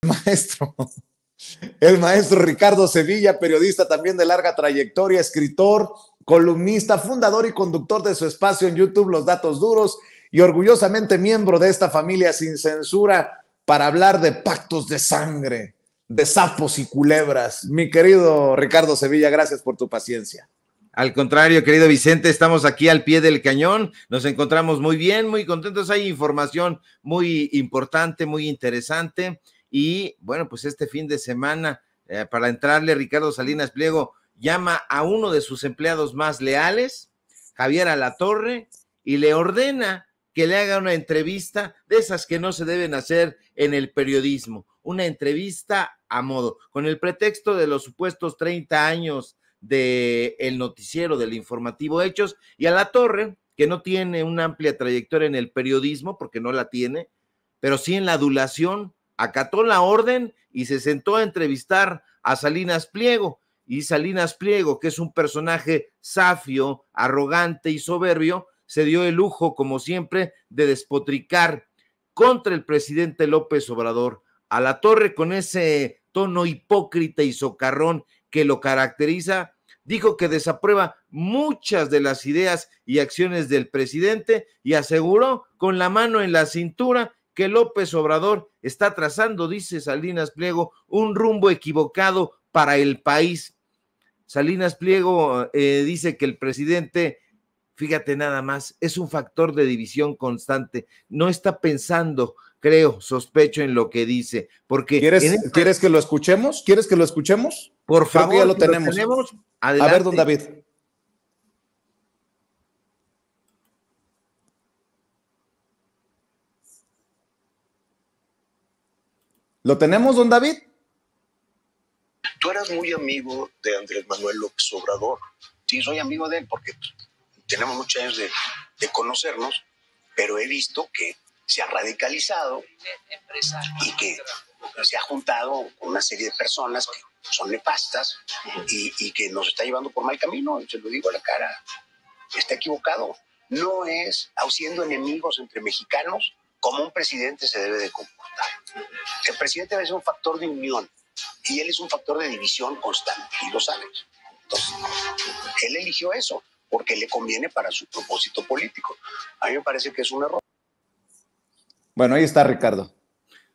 maestro, el maestro Ricardo Sevilla, periodista también de larga trayectoria, escritor, columnista, fundador y conductor de su espacio en YouTube, Los Datos Duros, y orgullosamente miembro de esta familia sin censura para hablar de pactos de sangre, de sapos y culebras. Mi querido Ricardo Sevilla, gracias por tu paciencia. Al contrario, querido Vicente, estamos aquí al pie del cañón, nos encontramos muy bien, muy contentos, hay información muy importante, muy interesante, y bueno, pues este fin de semana, para entrarle, Ricardo Salinas Pliego llama a uno de sus empleados más leales, Javier Alatorre, y le ordena que le haga una entrevista de esas que no se deben hacer en el periodismo, una entrevista a modo, con el pretexto de los supuestos 30 años de el noticiero del informativo Hechos, y Alatorre, que no tiene una amplia trayectoria en el periodismo, porque no la tiene, pero sí en la adulación, acató la orden y se sentó a entrevistar a Salinas Pliego, y Salinas Pliego, que es un personaje safio, arrogante y soberbio, se dio el lujo, como siempre, de despotricar contra el presidente López Obrador. Alatorre, con ese tono hipócrita y socarrón que lo caracteriza, dijo que desaprueba muchas de las ideas y acciones del presidente y aseguró con la mano en la cintura que López Obrador está trazando, dice Salinas Pliego, un rumbo equivocado para el país. Salinas Pliego dice que el presidente, fíjate nada más, es un factor de división constante, no está pensando, creo, sospecho en lo que dice, porque... ¿Quieres que lo escuchemos? ¿Quieres que lo escuchemos? Por favor, creo que ya lo tenemos. Adelante. A ver, don David. ¿Lo tenemos, don David? Tú eras muy amigo de Andrés Manuel López Obrador. Sí, soy amigo de él porque tenemos muchos años de conocernos, pero he visto que se ha radicalizado y que se ha juntado con una serie de personas que son nefastas y que nos está llevando por mal camino. Se lo digo a la cara, está equivocado. No es siendo enemigos entre mexicanos como un presidente se debe de comportar. El presidente debe ser un factor de unión y él es un factor de división constante, y lo sabes. Entonces, él eligió eso porque le conviene para su propósito político. A mí me parece que es un error. Bueno, ahí está Ricardo.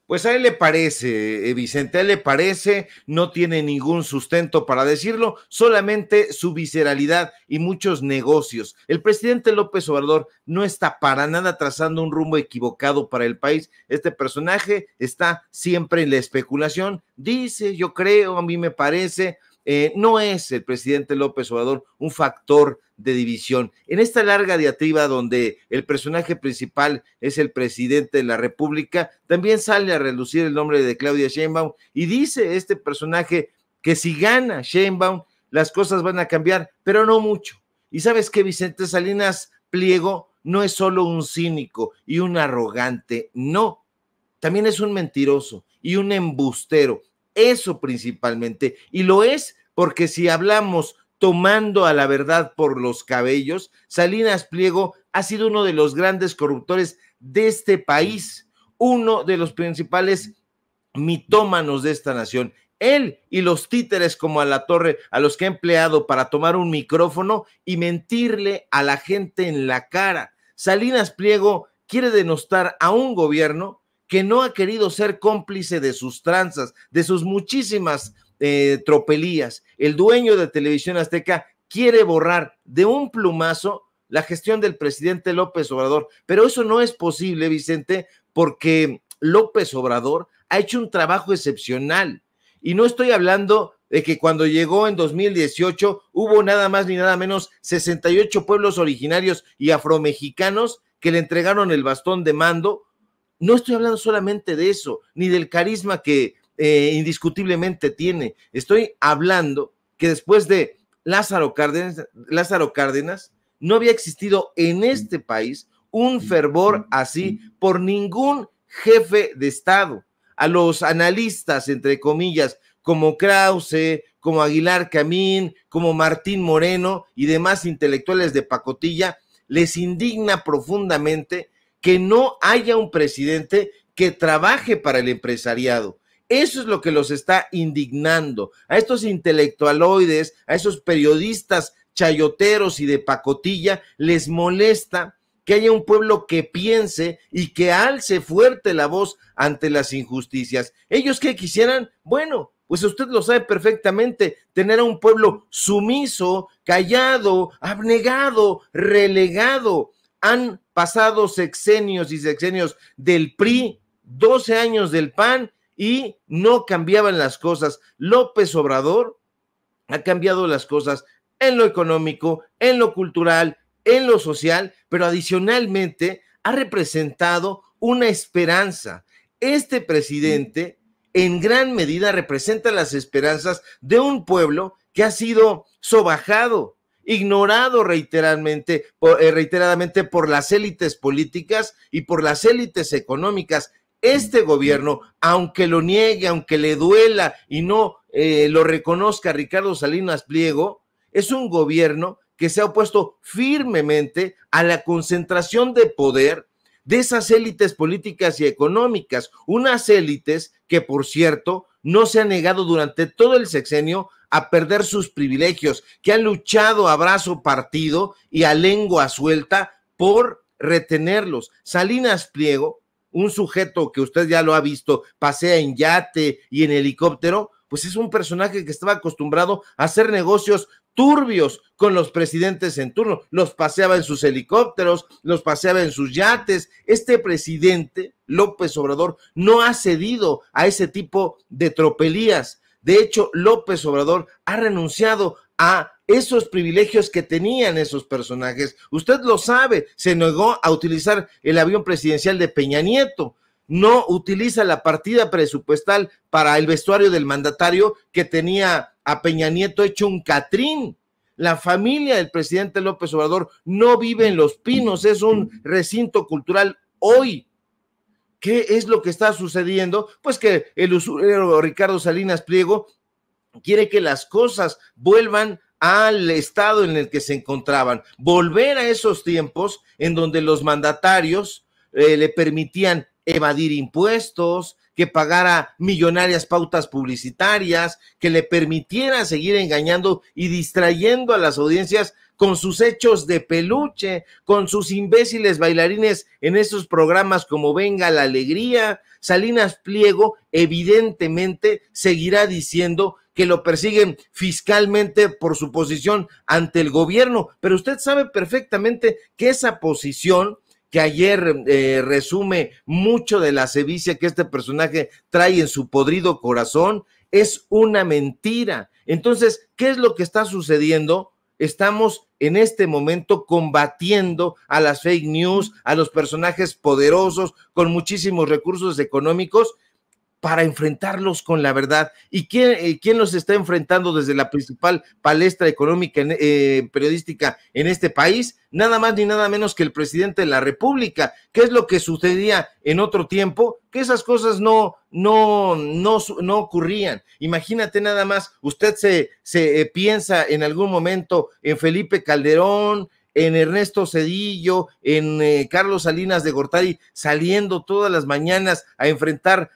Pues a él le parece, Vicente, a él le parece, no tiene ningún sustento para decirlo, solamente su visceralidad y muchos negocios. El presidente López Obrador no está para nada trazando un rumbo equivocado para el país. Este personaje está siempre en la especulación, dice, yo creo, a mí me parece. No es el presidente López Obrador un factor de división. En esta larga diatriba donde el personaje principal es el presidente de la República, también sale a relucir el nombre de Claudia Sheinbaum y dice este personaje que si gana Sheinbaum las cosas van a cambiar, pero no mucho. Y sabes que Vicente Salinas Pliego no es solo un cínico y un arrogante, no, también es un mentiroso y un embustero. Eso principalmente, y lo es porque si hablamos tomando a la verdad por los cabellos, Salinas Pliego ha sido uno de los grandes corruptores de este país, uno de los principales mitómanos de esta nación. Él y los títeres como Alatorre, a los que ha empleado para tomar un micrófono y mentirle a la gente en la cara. Salinas Pliego quiere denostar a un gobierno que no ha querido ser cómplice de sus tranzas, de sus muchísimas tropelías. El dueño de Televisión Azteca quiere borrar de un plumazo la gestión del presidente López Obrador, pero eso no es posible, Vicente, porque López Obrador ha hecho un trabajo excepcional, y no estoy hablando de que cuando llegó en 2018 hubo nada más ni nada menos 68 pueblos originarios y afromexicanos que le entregaron el bastón de mando. No estoy hablando solamente de eso, ni del carisma que indiscutiblemente tiene. Estoy hablando que después de Lázaro Cárdenas, no había existido en este país un fervor así por ningún jefe de Estado. A los analistas, entre comillas, como Krause, como Aguilar Camín, como Martín Moreno y demás intelectuales de pacotilla, les indigna profundamente que no haya un presidente que trabaje para el empresariado. Eso es lo que los está indignando. A estos intelectualoides, a esos periodistas chayoteros y de pacotilla, les molesta que haya un pueblo que piense y que alce fuerte la voz ante las injusticias. ¿Ellos qué quisieran? Bueno, pues usted lo sabe perfectamente, tener a un pueblo sumiso, callado, abnegado, relegado. Han pasado sexenios y sexenios del PRI, 12 años del PAN, y no cambiaban las cosas. López Obrador ha cambiado las cosas en lo económico, en lo cultural, en lo social, pero adicionalmente ha representado una esperanza. Este presidente en gran medida representa las esperanzas de un pueblo que ha sido sobajado, ignorado reiteradamente por las élites políticas y por las élites económicas. Este gobierno, aunque lo niegue, aunque le duela y no lo reconozca Ricardo Salinas Pliego, es un gobierno que se ha opuesto firmemente a la concentración de poder de esas élites políticas y económicas, unas élites que, por cierto, no se han negado durante todo el sexenio a perder sus privilegios, que han luchado a brazo partido y a lengua suelta por retenerlos. Salinas Pliego, un sujeto que usted ya lo ha visto, pasea en yate y en helicóptero, pues es un personaje que estaba acostumbrado a hacer negocios turbios con los presidentes en turno, los paseaba en sus helicópteros, los paseaba en sus yates. Este presidente, López Obrador, no ha cedido a ese tipo de tropelías. De hecho, López Obrador ha renunciado a esos privilegios que tenían esos personajes. Usted lo sabe, se negó a utilizar el avión presidencial de Peña Nieto, no utiliza la partida presupuestal para el vestuario del mandatario que tenía a Peña Nieto hecho un catrín. La familia del presidente López Obrador no vive en Los Pinos, es un recinto cultural hoy. ¿Qué es lo que está sucediendo? Pues que el usurero Ricardo Salinas Pliego quiere que las cosas vuelvan al estado en el que se encontraban, volver a esos tiempos en donde los mandatarios le permitían evadir impuestos, que pagara millonarias pautas publicitarias, que le permitiera seguir engañando y distrayendo a las audiencias con sus hechos de peluche, con sus imbéciles bailarines en esos programas como Venga la Alegría. Salinas Pliego evidentemente seguirá diciendo que lo persiguen fiscalmente por su posición ante el gobierno, pero usted sabe perfectamente que esa posición que ayer resume mucho de la sevicia que este personaje trae en su podrido corazón, es una mentira. Entonces, ¿qué es lo que está sucediendo? Estamos en este momento combatiendo a las fake news, a los personajes poderosos con muchísimos recursos económicos para enfrentarlos con la verdad. ¿Y quién los está enfrentando desde la principal palestra económica periodística en este país? Nada más ni nada menos que el presidente de la República. ¿Qué es lo que sucedía en otro tiempo? Que esas cosas no ocurrían. Imagínate nada más, usted se piensa en algún momento en Felipe Calderón, en Ernesto Zedillo, en Carlos Salinas de Gortari, saliendo todas las mañanas a enfrentar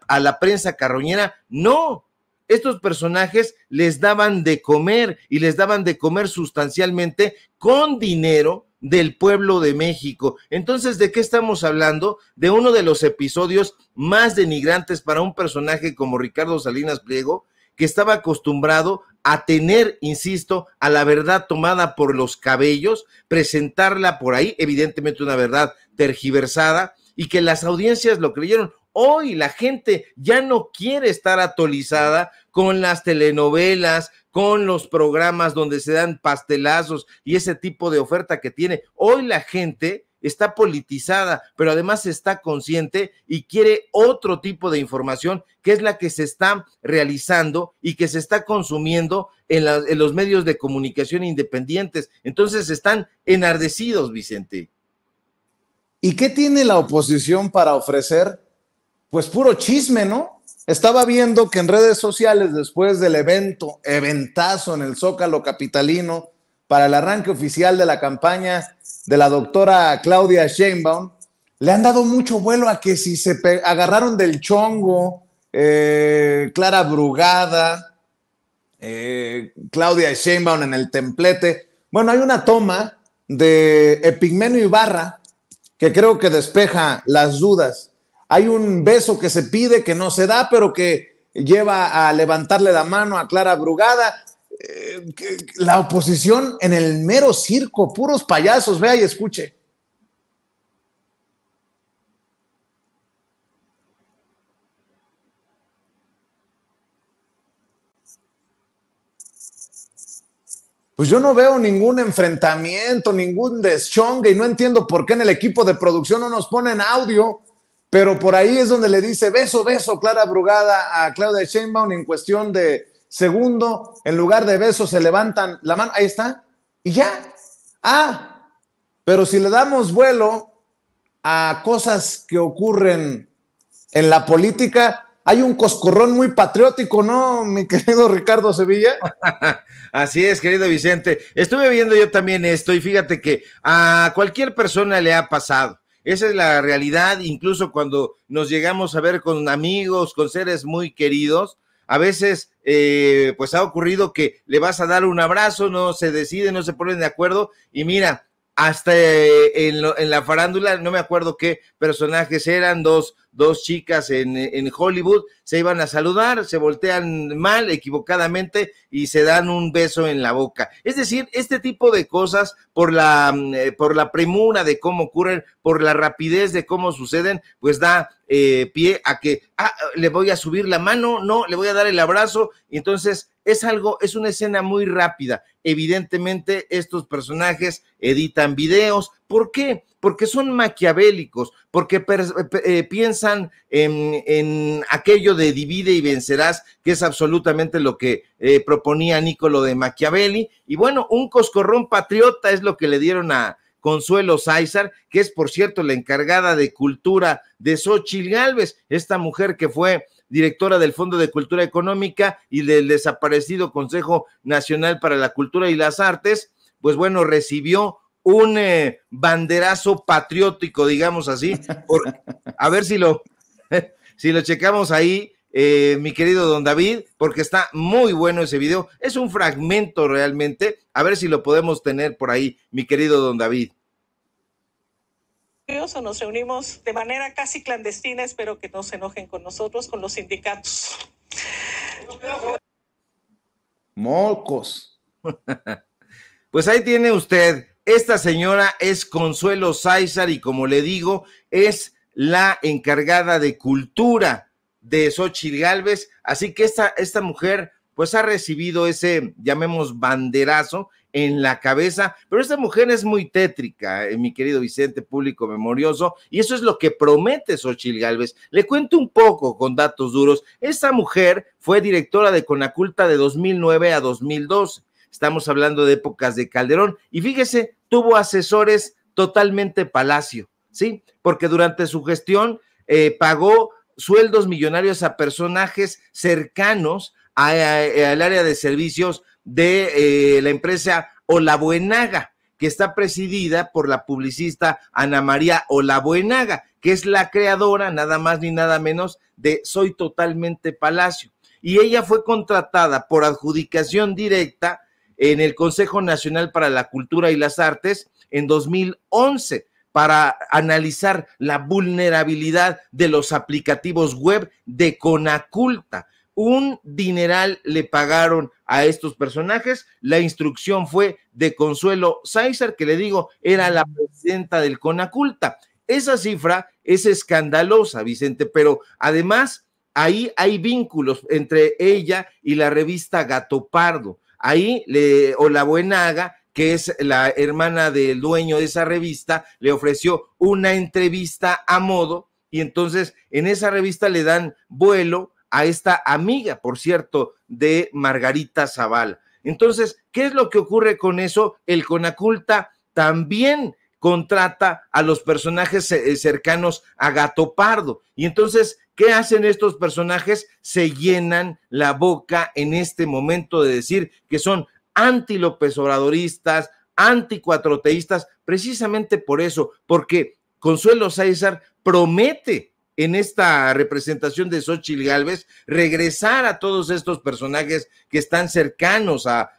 a la prensa carroñera. No, estos personajes les daban de comer y les daban de comer sustancialmente con dinero del pueblo de México. Entonces, ¿de qué estamos hablando? De uno de los episodios más denigrantes para un personaje como Ricardo Salinas Pliego, que estaba acostumbrado a tener, insisto, a la verdad tomada por los cabellos, presentarla por ahí, evidentemente una verdad tergiversada, y que las audiencias lo creyeron. Hoy la gente ya no quiere estar atolizada con las telenovelas, con los programas donde se dan pastelazos y ese tipo de oferta que tiene. Hoy la gente está politizada, pero además está consciente y quiere otro tipo de información, que es la que se está realizando y que se está consumiendo en los medios de comunicación independientes. Entonces están enardecidos, Vicente. ¿Y qué tiene la oposición para ofrecer? Pues puro chisme, ¿no? Estaba viendo que en redes sociales, después del eventazo en el Zócalo capitalino, para el arranque oficial de la campaña de la doctora Claudia Sheinbaum, le han dado mucho vuelo a que si se agarraron del chongo, Clara Brugada, Claudia Sheinbaum en el templete. Bueno, hay una toma de Epigmenio Ibarra que creo que despeja las dudas. Hay un beso que se pide, que no se da, pero que lleva a levantarle la mano a Clara Brugada. La oposición en el mero circo, puros payasos, vea y escuche. Pues yo no veo ningún enfrentamiento, ningún deschongue, y no entiendo por qué en el equipo de producción no nos ponen audio, pero por ahí es donde le dice beso, beso Clara Brugada a Claudia Sheinbaum en cuestión de segundo, en lugar de beso se levantan la mano, ahí está, y ya. Pero si le damos vuelo a cosas que ocurren en la política, hay un coscorrón muy patriótico, ¿no, mi querido Ricardo Sevilla? Así es, querido Vicente. Estuve viendo yo también esto y fíjate que a cualquier persona le ha pasado. Esa es la realidad, incluso cuando nos llegamos a ver con amigos, con seres muy queridos, a veces pues ha ocurrido que le vas a dar un abrazo, no se deciden, no se ponen de acuerdo y mira, hasta en la farándula, no me acuerdo qué personajes eran, dos chicas en Hollywood, se iban a saludar, se voltean mal, equivocadamente, y se dan un beso en la boca. Es decir, este tipo de cosas, por la premura de cómo ocurren, por la rapidez de cómo suceden, pues da pie a que, le voy a subir la mano, no, le voy a dar el abrazo, y entonces es una escena muy rápida. Evidentemente, estos personajes editan videos. ¿Por qué? Porque son maquiavélicos, porque piensan en aquello de divide y vencerás, que es absolutamente lo que proponía Niccolo de Machiavelli. Y bueno, un coscorrón patriota es lo que le dieron a Consuelo Sáizar, que es, por cierto, la encargada de cultura de Xóchitl Gálvez, esta mujer que fue directora del Fondo de Cultura Económica y del desaparecido Consejo Nacional para la Cultura y las Artes. Pues bueno, recibió un banderazo patriótico, digamos así, a ver si lo checamos ahí, mi querido don David, porque está muy bueno ese video. Es un fragmento realmente, a ver si lo podemos tener por ahí, mi querido don David. O nos reunimos de manera casi clandestina, espero que no se enojen con nosotros, con los sindicatos. Mocos. Pues ahí tiene usted, esta señora es Consuelo Sáizar y como le digo, es la encargada de cultura de Xóchitl Gálvez, así que esta mujer pues ha recibido ese, llamemos, banderazo en la cabeza, pero esta mujer es muy tétrica, mi querido Vicente, público memorioso, y eso es lo que promete Xóchitl Gálvez. Le cuento un poco con datos duros. Esta mujer fue directora de Conaculta de 2009 a 2012, estamos hablando de épocas de Calderón, y fíjese, tuvo asesores totalmente palacio, ¿sí? Porque durante su gestión pagó sueldos millonarios a personajes cercanos al área de servicios de la empresa Olabuenaga, que está presidida por la publicista Ana María Olabuenaga, que es la creadora, nada más ni nada menos, de Soy Totalmente Palacio. Y ella fue contratada por adjudicación directa en el Consejo Nacional para la Cultura y las Artes en 2011 para analizar la vulnerabilidad de los aplicativos web de Conaculta. Un dineral le pagaron a estos personajes. La instrucción fue de Consuelo Sáizar, que le digo, era la presidenta del Conaculta. Esa cifra es escandalosa, Vicente, pero además ahí hay vínculos entre ella y la revista Gato Pardo. Ahí Olabuenaga, que es la hermana del dueño de esa revista, le ofreció una entrevista a modo y entonces en esa revista le dan vuelo a esta amiga, por cierto, de Margarita Zavala. Entonces, ¿qué es lo que ocurre con eso? El Conaculta también contrata a los personajes cercanos a Gato Pardo. Y entonces, ¿qué hacen estos personajes? Se llenan la boca en este momento de decir que son anti-López Obradoristas, anti-cuatroteístas, precisamente por eso, porque Consuelo Sáizar promete en esta representación de Xóchitl Gálvez, regresar a todos estos personajes que están cercanos a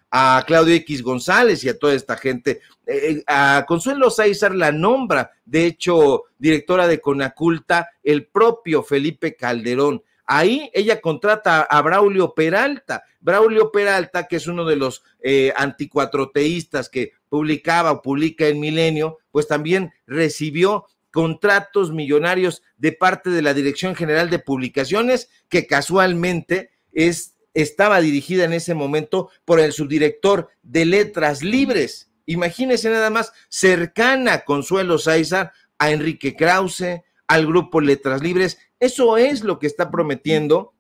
Claudio X González y a toda esta gente. A Consuelo Sáizar la nombra, de hecho, directora de Conaculta, el propio Felipe Calderón. Ahí ella contrata a Braulio Peralta, que es uno de los anticuatroteístas que publica en Milenio, pues también recibió contratos millonarios de parte de la Dirección General de Publicaciones, que casualmente estaba dirigida en ese momento por el subdirector de Letras Libres. Imagínense nada más, cercana Consuelo Sáizar a Enrique Krause, al grupo Letras Libres. Eso es lo que está prometiendo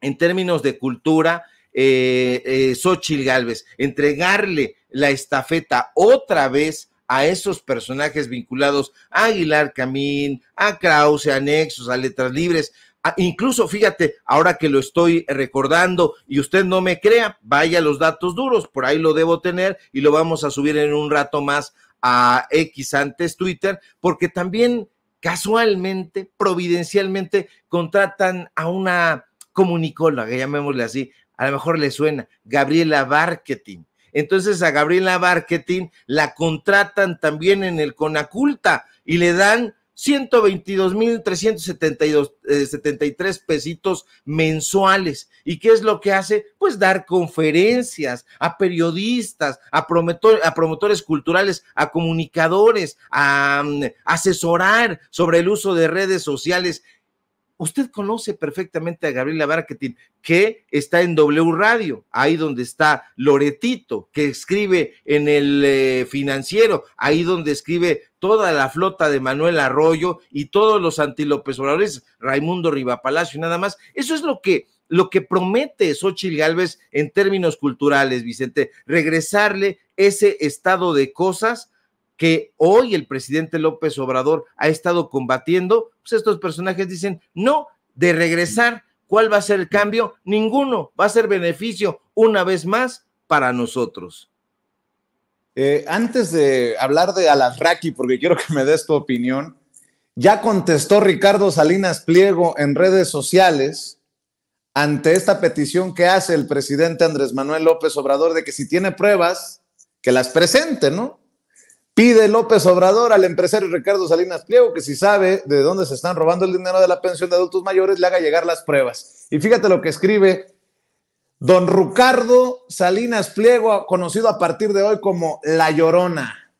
en términos de cultura Xóchitl Gálvez, entregarle la estafeta otra vez a esos personajes vinculados a Aguilar Camín, a Krause, a Nexos, a Letras Libres. Incluso, fíjate, ahora que lo estoy recordando y usted no me crea, vaya a los datos duros, por ahí lo debo tener y lo vamos a subir en un rato más a X, antes Twitter, porque también casualmente, providencialmente, contratan a una comunicóloga, llamémosle así, a lo mejor le suena, Gabriela Barquetín. Entonces a Gabriela Barquetín la contratan también en el Conaculta y le dan 122,373 pesitos mensuales. ¿Y qué es lo que hace? Pues dar conferencias a periodistas, a promotores culturales, a comunicadores, a asesorar sobre el uso de redes sociales. Usted conoce perfectamente a Gabriela Barquetín, que está en W Radio, ahí donde está Loretito, que escribe en el Financiero, ahí donde escribe toda la flota de Manuel Arroyo y todos los anti-López Obradores, Raimundo Rivapalacio, nada más. Eso es lo que promete Xóchitl Gálvez en términos culturales, Vicente, regresarle ese estado de cosas que hoy el presidente López Obrador ha estado combatiendo. Pues estos personajes dicen, no, de regresar, ¿cuál va a ser el cambio? Ninguno, va a ser beneficio una vez más para nosotros. Antes de hablar de Alasraqui, porque quiero que me des tu opinión, ya contestó Ricardo Salinas Pliego en redes sociales ante esta petición que hace el presidente Andrés Manuel López Obrador de que si tiene pruebas, que las presente, ¿no? Pide López Obrador al empresario Ricardo Salinas Pliego que si sabe de dónde se están robando el dinero de la pensión de adultos mayores, le haga llegar las pruebas. Y fíjate lo que escribe don Ricardo Salinas Pliego, conocido a partir de hoy como La Llorona.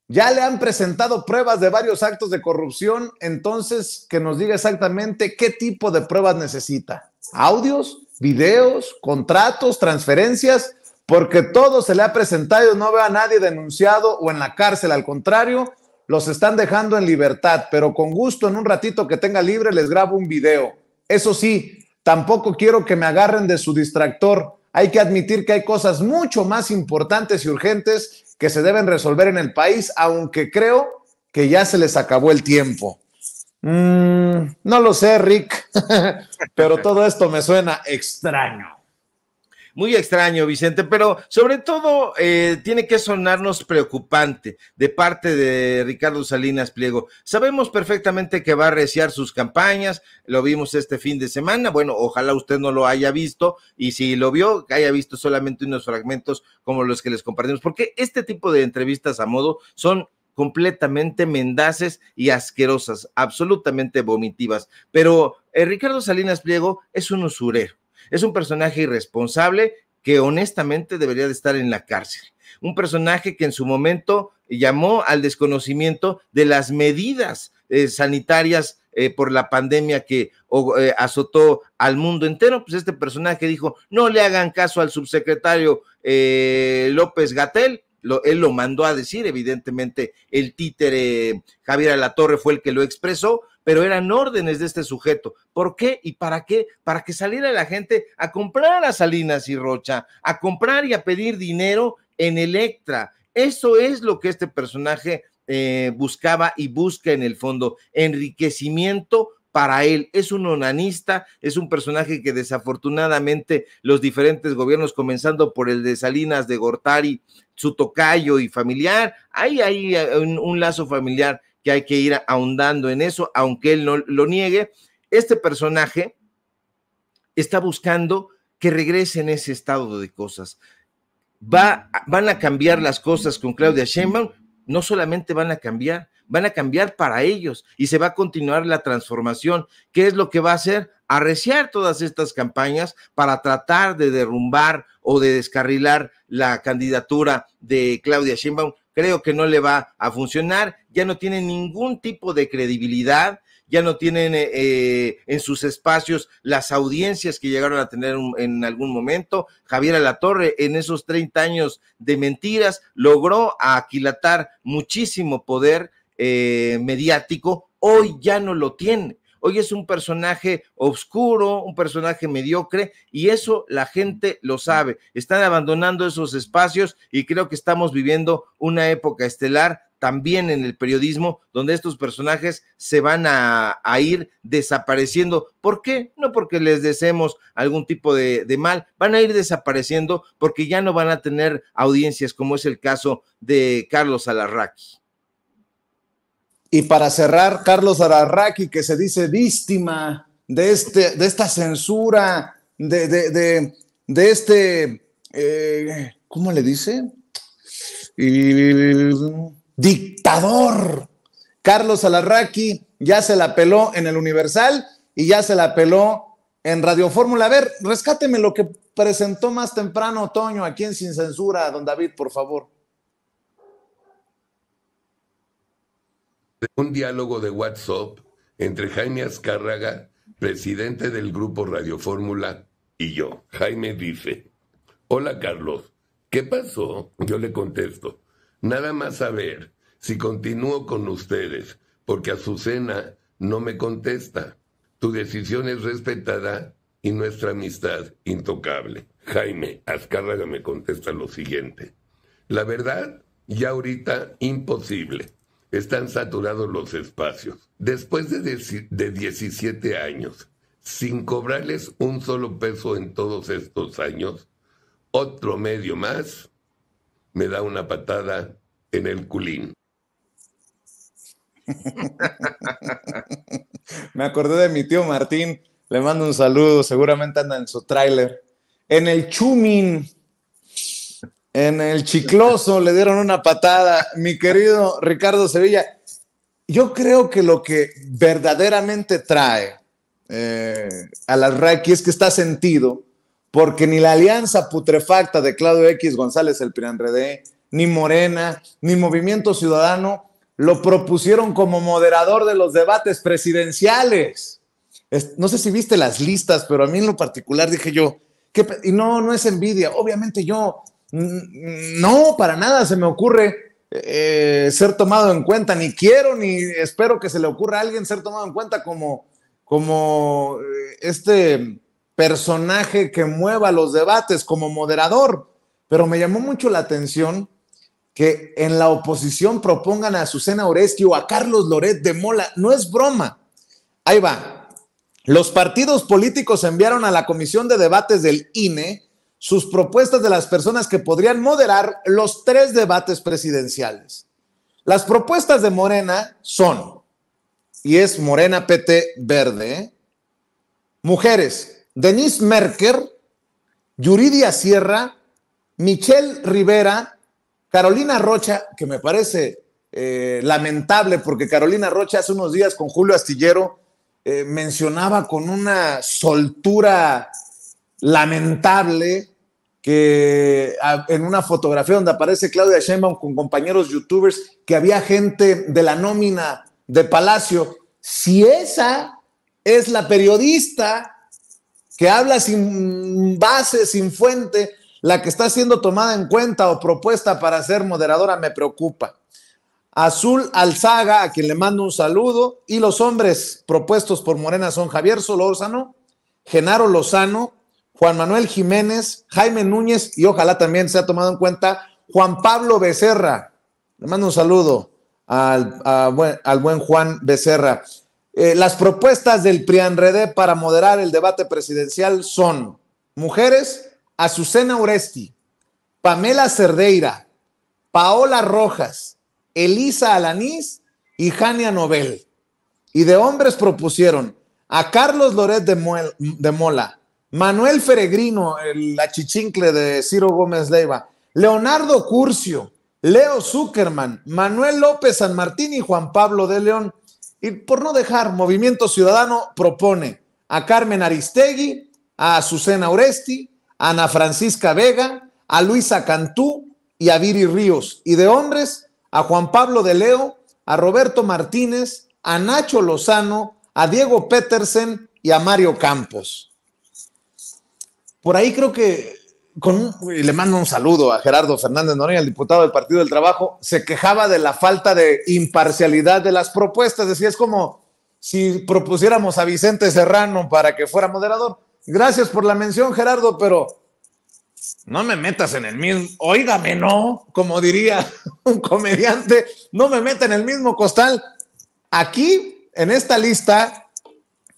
Ya le han presentado pruebas de varios actos de corrupción, entonces que nos diga exactamente qué tipo de pruebas necesita. ¿Audios, videos, contratos, transferencias? Porque todo se le ha presentado y no veo a nadie denunciado o en la cárcel. Al contrario, los están dejando en libertad, pero con gusto en un ratito que tenga libre les grabo un video. Eso sí, tampoco quiero que me agarren de su distractor. Hay que admitir que hay cosas mucho más importantes y urgentes que se deben resolver en el país, aunque creo que ya se les acabó el tiempo. No lo sé, Rick, pero todo esto me suena extraño. Muy extraño, Vicente, pero sobre todo tiene que sonarnos preocupante de parte de Ricardo Salinas Pliego. Sabemos perfectamente que va a arreciar sus campañas, lo vimos este fin de semana, bueno, ojalá usted no lo haya visto, y si lo vio, que haya visto solamente unos fragmentos como los que les compartimos, porque este tipo de entrevistas a modo son completamente mendaces y asquerosas, absolutamente vomitivas, pero Ricardo Salinas Pliego es un usurero. Es un personaje irresponsable que honestamente debería de estar en la cárcel. Un personaje que en su momento llamó al desconocimiento de las medidas sanitarias por la pandemia que azotó al mundo entero. Pues este personaje dijo, no le hagan caso al subsecretario López-Gatell. Él lo mandó a decir, evidentemente el títere Javier Alatorre fue el que lo expresó, pero eran órdenes de este sujeto. ¿Por qué y para qué? Para que saliera la gente a comprar a Salinas y Rocha, a comprar y a pedir dinero en Electra. Eso es lo que este personaje buscaba y busca en el fondo, enriquecimiento para él. Es un onanista, es un personaje que desafortunadamente los diferentes gobiernos, comenzando por el de Salinas de Gortari, su tocayo y familiar, hay un lazo familiar que hay que ir ahondando en eso, aunque él no lo niegue. Este personaje está buscando que regrese en ese estado de cosas. Van a cambiar las cosas con Claudia Sheinbaum, no solamente van a cambiar para ellos y se va a continuar la transformación. ¿Qué es lo que va a hacer? Arreciar todas estas campañas para tratar de derrumbar o de descarrilar la candidatura de Claudia Sheinbaum. Creo que no le va a funcionar, ya no tiene ningún tipo de credibilidad, ya no tienen en sus espacios las audiencias que llegaron a tener en algún momento. Javier Alatorre, en esos 30 años de mentiras, logró aquilatar muchísimo poder mediático, hoy ya no lo tiene. Hoy es un personaje oscuro, un personaje mediocre, y eso la gente lo sabe. Están abandonando esos espacios y creo que estamos viviendo una época estelar también en el periodismo, donde estos personajes se van a ir desapareciendo. ¿Por qué? No porque les deseemos algún tipo de mal, van a ir desapareciendo porque ya no van a tener audiencias, como es el caso de Carlos Alarraqui. Y para cerrar, Carlos Alarraqui, que se dice víctima de esta censura, ¿cómo le dice? Dictador. Carlos Alarraqui ya se la peló en el Universal y ya se la peló en Radio Fórmula. A ver, rescáteme lo que presentó más temprano Toño aquí en Sin Censura, don David, por favor. Un diálogo de WhatsApp entre Jaime Azcárraga, presidente del grupo Radio Fórmula, y yo. Jaime dice: hola Carlos, ¿qué pasó? Yo le contesto: nada más saber si continúo con ustedes, porque Azucena no me contesta. Tu decisión es respetada y nuestra amistad intocable. Jaime Azcárraga me contesta lo siguiente: la verdad, ya ahorita imposible. Están saturados los espacios. Después de 17 años, sin cobrarles un solo peso en todos estos años, otro medio más me da una patada en el culín. Me acordé de mi tío Martín, le mando un saludo, seguramente anda en su tráiler. En el Chumin, en el Chicloso le dieron una patada, mi querido Ricardo Sevilla. Yo creo que lo que verdaderamente trae Alarraqui es que está sentido, porque ni la alianza putrefacta de Claudio X González, el PRI-PAN-RD, ni Morena, ni Movimiento Ciudadano lo propusieron como moderador de los debates presidenciales. No sé si viste las listas, pero a mí en lo particular dije yo, y no es envidia, obviamente yo no, para nada se me ocurre ser tomado en cuenta, ni quiero ni espero que se le ocurra a alguien ser tomado en cuenta como este personaje que mueva los debates como moderador, pero me llamó mucho la atención que en la oposición propongan a Azucena Oresti o a Carlos Loret de Mola. No es broma. Ahí va. Los partidos políticos enviaron a la Comisión de Debates del INE sus propuestas de las personas que podrían moderar los 3 debates presidenciales. Las propuestas de Morena son, y es Morena PT Verde, mujeres: Denise Merker, Yuridia Sierra, Michelle Rivera, Carolina Rocha, que me parece lamentable porque Carolina Rocha hace unos días con Julio Astillero mencionaba con una soltura lamentable que en una fotografía donde aparece Claudia Sheinbaum con compañeros youtubers, que había gente de la nómina de Palacio. Si esa es la periodista que habla sin base, sin fuente, la que está siendo tomada en cuenta o propuesta para ser moderadora, me preocupa. Azul Alzaga, a quien le mando un saludo, y los hombres propuestos por Morena son Javier Solórzano, Genaro Lozano, Juan Manuel Jiménez, Jaime Núñez, y ojalá también sea tomado en cuenta Juan Pablo Becerra. Le mando un saludo al buen Juan Becerra. Las propuestas del PRI-PAN-RD para moderar el debate presidencial son: mujeres, Azucena Oresti, Pamela Cerdeira, Paola Rojas, Elisa Alanís y Jania Nobel. Y de hombres propusieron a Carlos Loret de Mola, Manuel Peregrino, el achichincle de Ciro Gómez Leiva, Leonardo Curcio, Leo Zuckerman, Manuel López San Martín y Juan Pablo de León. Y por no dejar, Movimiento Ciudadano propone a Carmen Aristegui, a Azucena Oresti, a Ana Francisca Vega, a Luisa Cantú y a Viri Ríos. Y de hombres, a Juan Pablo de Leo, a Roberto Martínez, a Nacho Lozano, a Diego Petersen y a Mario Campos. Por ahí creo que, y le mando un saludo a Gerardo Fernández Noroña, el diputado del Partido del Trabajo, se quejaba de la falta de imparcialidad de las propuestas. Decía, es como si propusiéramos a Vicente Serrano para que fuera moderador. Gracias por la mención, Gerardo, pero no me metas en el mismo, óigame, no, como diría un comediante, no me meta en el mismo costal. Aquí, en esta lista,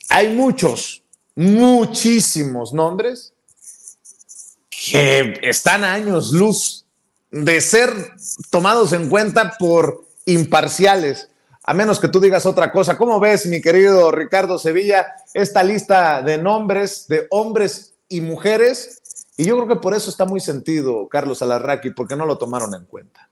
hay muchísimos nombres que están a años luz de ser tomados en cuenta por imparciales, a menos que tú digas otra cosa. ¿Cómo ves, mi querido Ricardo Sevilla, esta lista de nombres de hombres y mujeres? Y yo creo que por eso está muy sentido Carlos Alarraqui, porque no lo tomaron en cuenta.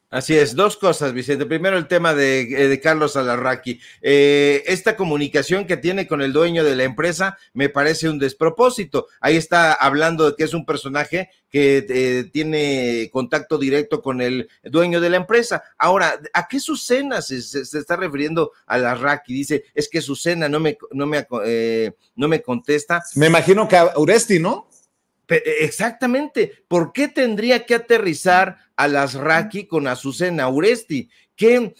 Así es, dos cosas, Vicente. Primero, el tema de Carlos Alarraqui. Esta comunicación que tiene con el dueño de la empresa me parece un despropósito. Ahí está hablando de que es un personaje que tiene contacto directo con el dueño de la empresa. Ahora, ¿a qué Azucena se está refiriendo Alarraqui? Dice, es que Azucena no me contesta. Me imagino que a Uresti, ¿no? Exactamente. ¿Por qué tendría que aterrizar Alarraqui con Azucena Oresti? ¿Qué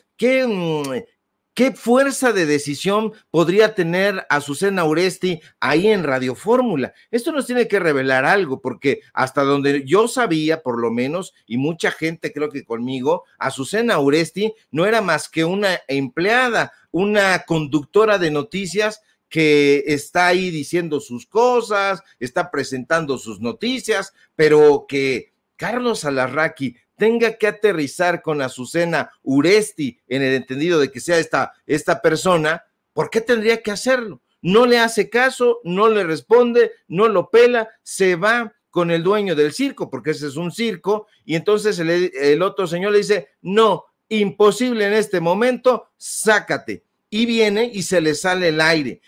fuerza de decisión podría tener Azucena Oresti ahí en Radio Fórmula? Esto nos tiene que revelar algo, porque hasta donde yo sabía, por lo menos, y mucha gente creo que conmigo, Azucena Oresti no era más que una empleada, una conductora de noticias que está ahí diciendo sus cosas, está presentando sus noticias, pero que Carlos Alarraqui tenga que aterrizar con Azucena Oresti en el entendido de que sea esta persona, ¿por qué tendría que hacerlo? No le hace caso, no le responde, no lo pela, se va con el dueño del circo, porque ese es un circo, y entonces el otro señor le dice, no, imposible en este momento, sácate. Y viene y se le sale el aire.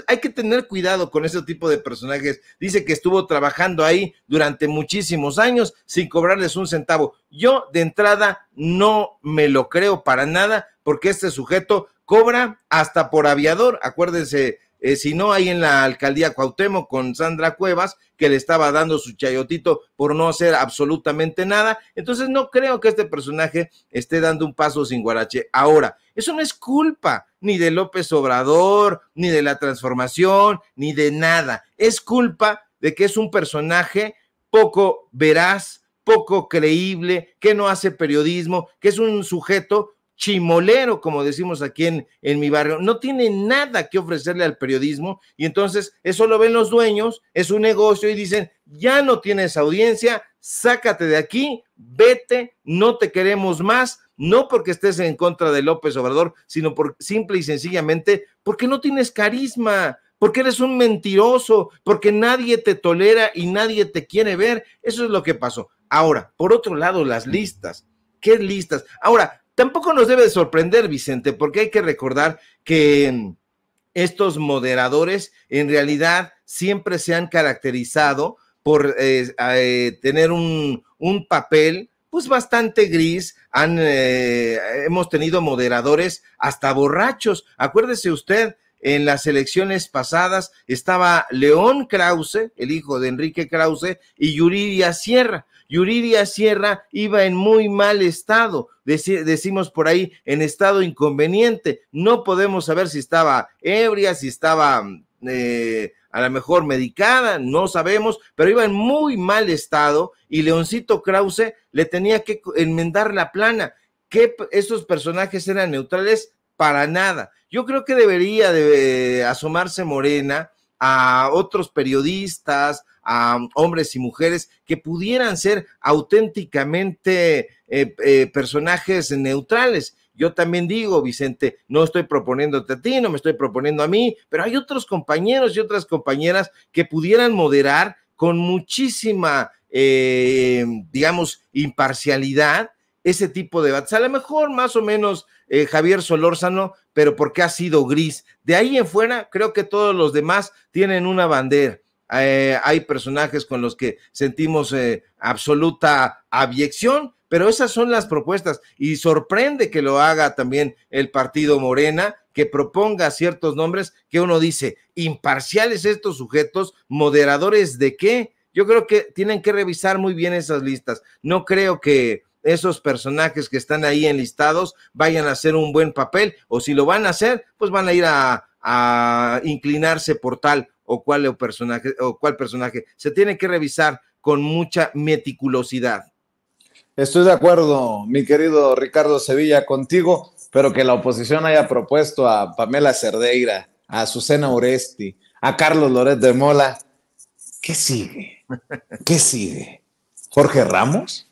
Hay que tener cuidado con ese tipo de personajes. Dice que estuvo trabajando ahí durante muchísimos años sin cobrarles un centavo. Yo de entrada no me lo creo para nada, porque este sujeto cobra hasta por aviador. Acuérdense, si no, hay en la alcaldía Cuauhtémoc con Sandra Cuevas, que le estaba dando su chayotito por no hacer absolutamente nada. Entonces no creo que este personaje esté dando un paso sin guarache. Ahora, eso no es culpa ni de López Obrador, ni de la transformación, ni de nada. Es culpa de que es un personaje poco veraz, poco creíble, que no hace periodismo, que es un sujeto chimolero, como decimos aquí en mi barrio, no tiene nada que ofrecerle al periodismo, y entonces eso lo ven los dueños, es un negocio, y dicen, ya no tienes audiencia, sácate de aquí, vete, no te queremos más, no porque estés en contra de López Obrador, sino simple y sencillamente porque no tienes carisma, porque eres un mentiroso, porque nadie te tolera y nadie te quiere ver. Eso es lo que pasó. Ahora, por otro lado, las listas. ¿Qué listas? Ahora, tampoco nos debe sorprender, Vicente, porque hay que recordar que estos moderadores en realidad siempre se han caracterizado por tener un papel pues bastante gris. Hemos tenido moderadores hasta borrachos. Acuérdese usted, en las elecciones pasadas estaba León Krause, el hijo de Enrique Krause, y Yuridia Sierra. Yuridia Sierra iba en muy mal estado, decimos por ahí, en estado inconveniente. No podemos saber si estaba ebria, si estaba a lo mejor medicada, no sabemos, pero iba en muy mal estado, y Leoncito Krause le tenía que enmendar la plana. ¿Que estos personajes eran neutrales? Para nada. Yo creo que debería de asomarse Morena a otros periodistas, a hombres y mujeres que pudieran ser auténticamente personajes neutrales. yo también digo, Vicente, no estoy proponiéndote a ti, no me estoy proponiendo a mí, pero hay otros compañeros y otras compañeras que pudieran moderar con muchísima, digamos, imparcialidad ese tipo de debates. A lo mejor más o menos Javier Solórzano, pero porque ha sido gris. De ahí en fuera, creo que todos los demás tienen una bandera. Hay personajes con los que sentimos absoluta abyección, pero esas son las propuestas y sorprende que lo haga también el partido Morena, que proponga ciertos nombres que uno dice, imparciales estos sujetos, moderadores de qué. Yo creo que tienen que revisar muy bien esas listas. No creo que esos personajes que están ahí enlistados vayan a hacer un buen papel, o si lo van a hacer, pues van a ir a inclinarse por tal o cual personaje. Se tiene que revisar con mucha meticulosidad. Estoy de acuerdo, mi querido Ricardo Sevilla, contigo, pero que la oposición haya propuesto a Pamela Cerdeira, a Azucena Oresti, a Carlos Loret de Mola. ¿Qué sigue? ¿Qué sigue? ¿Jorge Ramos?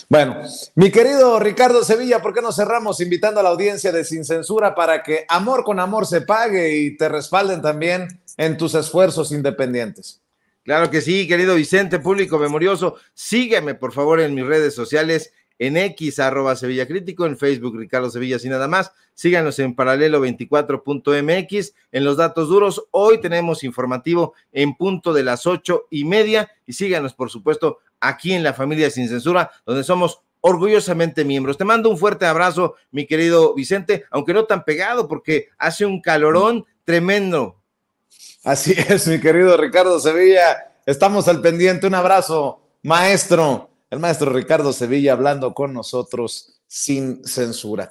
Bueno, mi querido Ricardo Sevilla, ¿por qué no cerramos invitando a la audiencia de Sin Censura para que amor con amor se pague y te respalden también en tus esfuerzos independientes? Claro que sí, querido Vicente, público memorioso, sígueme por favor en mis redes sociales, en X, @SevillaCrítico, en Facebook, Ricardo Sevilla, sin nada más. Síganos en paralelo24.mx, en los datos duros. Hoy tenemos informativo en punto de las 8:30 y síganos, por supuesto, aquí en la familia Sin Censura, donde somos orgullosamente miembros. Te mando un fuerte abrazo, mi querido Vicente, aunque no tan pegado porque hace un calorón tremendo. Así es, mi querido Ricardo Sevilla. Estamos al pendiente. Un abrazo, maestro. El maestro Ricardo Sevilla hablando con nosotros sin censura.